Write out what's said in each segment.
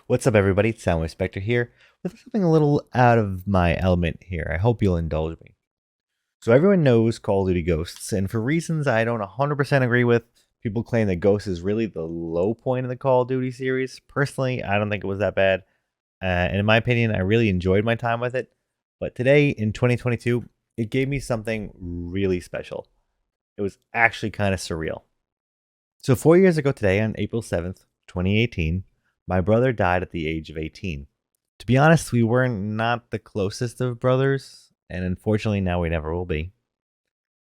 What's up, everybody? It's Soundwave Spectre here with something a little out of my element here. I hope you'll indulge me. So everyone knows Call of Duty Ghosts, and for reasons I don't 100% agree with, people claim that Ghosts is really the low point in the Call of Duty series. Personally, I don't think it was that bad, and in my opinion, I really enjoyed my time with it. But today, in 2022, it gave me something really special. It was actually kind of surreal. So 4 years ago today, on April 7th, 2018, my brother died at the age of 18. To be honest, we were not the closest of brothers, and unfortunately now we never will be.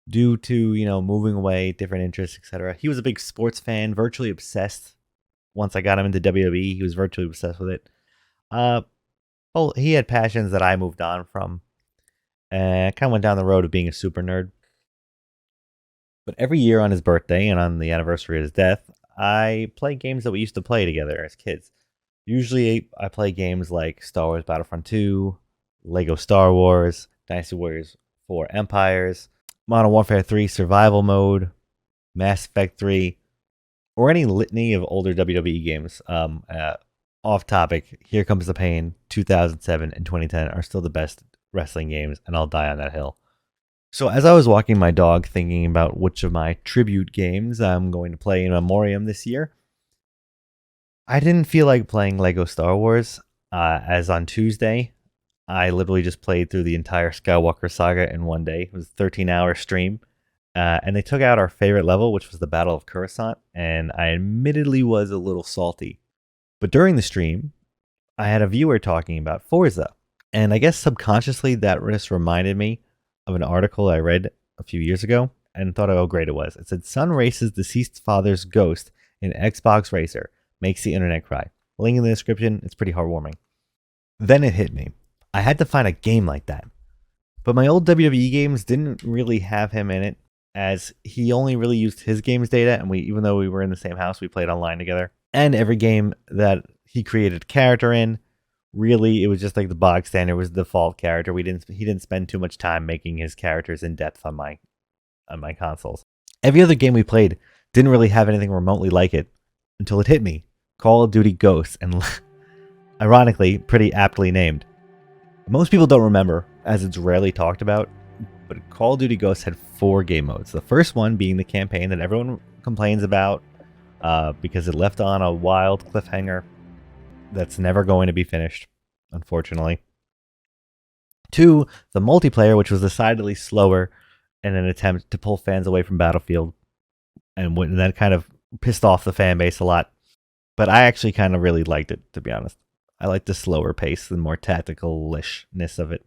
Due to, moving away, different interests, etc. He was a big sports fan, virtually obsessed. Once I got him into WWE, he was virtually obsessed with it. Well, he had passions that I moved on from. And I kind of went down the road of being a super nerd. But every year on his birthday and on the anniversary of his death, I play games that we used to play together as kids. Usually, I play games like Star Wars Battlefront 2, Lego Star Wars, Dynasty Warriors 4 Empires, Modern Warfare 3 Survival Mode, Mass Effect 3, or any litany of older WWE games. Off topic, Here Comes the Pain, 2007 and 2010 are still the best wrestling games, and I'll die on that hill. So as I was walking my dog thinking about which of my tribute games I'm going to play in memoriam this year, I didn't feel like playing Lego Star Wars, as on Tuesday, I literally just played through the entire Skywalker saga in one day. It was a 13-hour stream, and they took out our favorite level, which was the Battle of Coruscant, and I admittedly was a little salty. But during the stream, I had a viewer talking about Forza, and I guess subconsciously that just reminded me of an article I read a few years ago and thought of how great it was. It said, "Son races deceased father's ghost in Xbox Racer. Makes the internet cry." Link in the description. It's pretty heartwarming. Then it hit me. I had to find a game like that. But my old WWE games didn't really have him in it, as he only really used his game's data, and even though we were in the same house, we played online together. And every game that he created a character in, really, it was just like the bog standard was the default character. He didn't spend too much time making his characters in depth on my consoles. Every other game we played didn't really have anything remotely like it until it hit me. Call of Duty Ghosts, and ironically, pretty aptly named. Most people don't remember, as it's rarely talked about, but Call of Duty Ghosts had 4 game modes. The first one being the campaign that everyone complains about because it left on a wild cliffhanger that's never going to be finished, unfortunately. 2, the multiplayer, which was decidedly slower in an attempt to pull fans away from Battlefield, and that kind of pissed off the fan base a lot. But I actually kind of really liked it, to be honest. I liked the slower pace, the more tactical-ishness of it.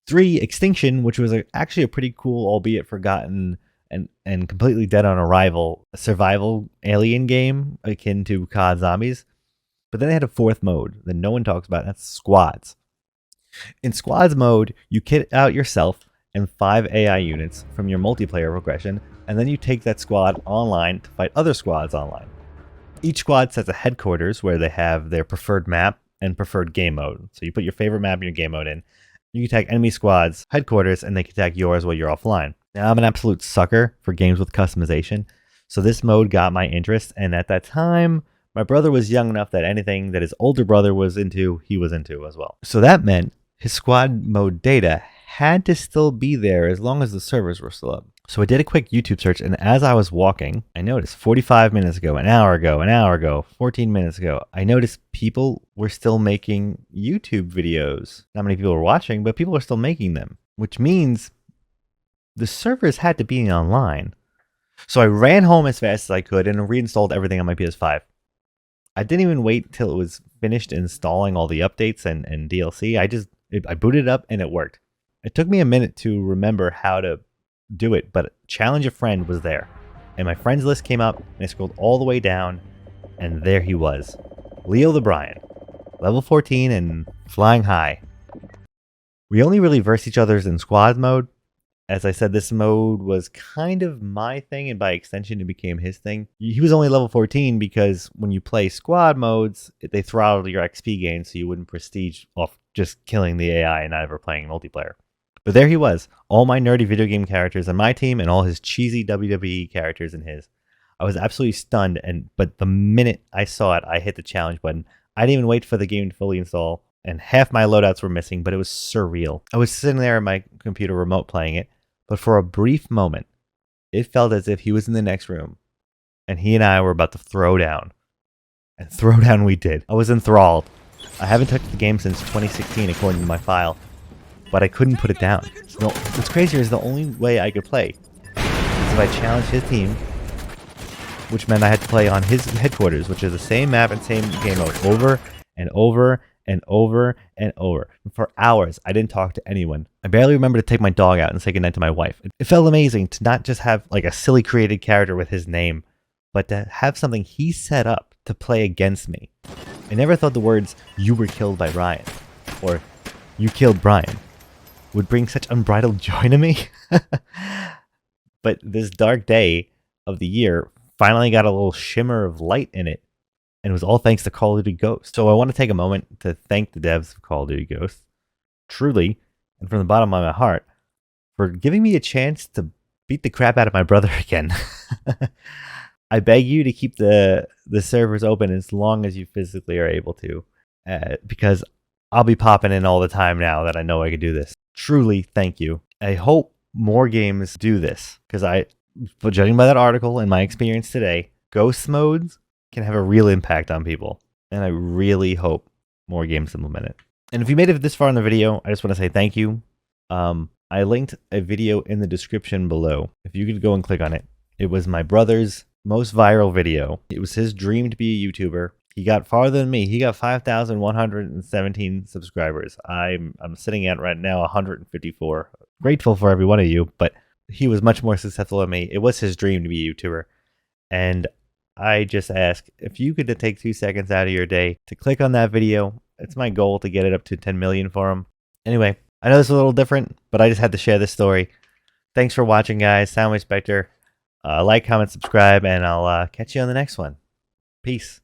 3, Extinction, which was actually a pretty cool, albeit forgotten and completely dead on arrival, survival alien game akin to COD Zombies. But then they had a 4th mode that no one talks about, and that's Squads. In Squads mode, you kit out yourself and 5 AI units from your multiplayer progression, and then you take that squad online to fight other squads online. Each squad sets a headquarters where they have their preferred map and preferred game mode. So you put your favorite map and your game mode in. You can attack enemy squads' headquarters, and they can attack yours while you're offline. Now, I'm an absolute sucker for games with customization, so this mode got my interest, and at that time, my brother was young enough that anything that his older brother was into, he was into as well. So that meant his squad mode data had to still be there as long as the servers were still up. So I did a quick YouTube search, and as I was walking, I noticed 45 minutes ago, an hour ago, 14 minutes ago, I noticed people were still making YouTube videos. Not many people were watching, but people were still making them, which means the servers had to be online. So I ran home as fast as I could and reinstalled everything on my PS5. I didn't even wait till it was finished installing all the updates and DLC. I booted it up and it worked. It took me a minute to remember how to do it, but Challenge a Friend was there. And my friends list came up, and I scrolled all the way down, and there he was. Leo the Brian, level 14 and flying high. We only really versed each other's in squad mode. As I said, this mode was kind of my thing, and by extension, it became his thing. He was only level 14 because when you play squad modes, they throttle your XP gain so you wouldn't prestige off just killing the AI and not ever playing multiplayer. But there he was, all my nerdy video game characters on my team and all his cheesy WWE characters in his. I was absolutely stunned, but the minute I saw it, I hit the challenge button. I didn't even wait for the game to fully install, and half my loadouts were missing, but it was surreal. I was sitting there at my computer remote playing it, but for a brief moment, it felt as if he was in the next room, and he and I were about to throw down. And throw down we did. I was enthralled. I haven't touched the game since 2016 according to my file, but I couldn't put it down. No, what's crazier is the only way I could play is if I challenged his team, which meant I had to play on his headquarters, which is the same map and same game mode over and over and over and over. And for hours, I didn't talk to anyone. I barely remember to take my dog out and say goodnight to my wife. It felt amazing to not just have like a silly created character with his name, but to have something he set up to play against me. I never thought the words, "you were killed by Ryan," or "you killed Brian," would bring such unbridled joy to me. But this dark day of the year finally got a little shimmer of light in it, and it was all thanks to Call of Duty Ghosts. So I want to take a moment to thank the devs of Call of Duty Ghosts, truly, and from the bottom of my heart, for giving me a chance to beat the crap out of my brother again. I beg you to keep the servers open as long as you physically are able to, because I'll be popping in all the time now that I know I can do this. Truly, thank you. I hope more games do this, because but judging by that article and my experience today, ghost modes can have a real impact on people, and I really hope more games implement it. And if you made it this far in the video, I just want to say thank you. I linked a video in the description below. If you could go and click on it. It was my brother's most viral video. It was his dream to be a YouTuber. He got farther than me. He got 5,117 subscribers. I'm sitting at right now 154. Grateful for every one of you, but he was much more successful than me. It was his dream to be a YouTuber. And I just ask if you could take 2 seconds out of your day to click on that video. It's my goal to get it up to 10 million for him. Anyway, I know this is a little different, but I just had to share this story. Thanks for watching, guys. Soundwave Spectre. Like, comment, subscribe, and I'll catch you on the next one. Peace.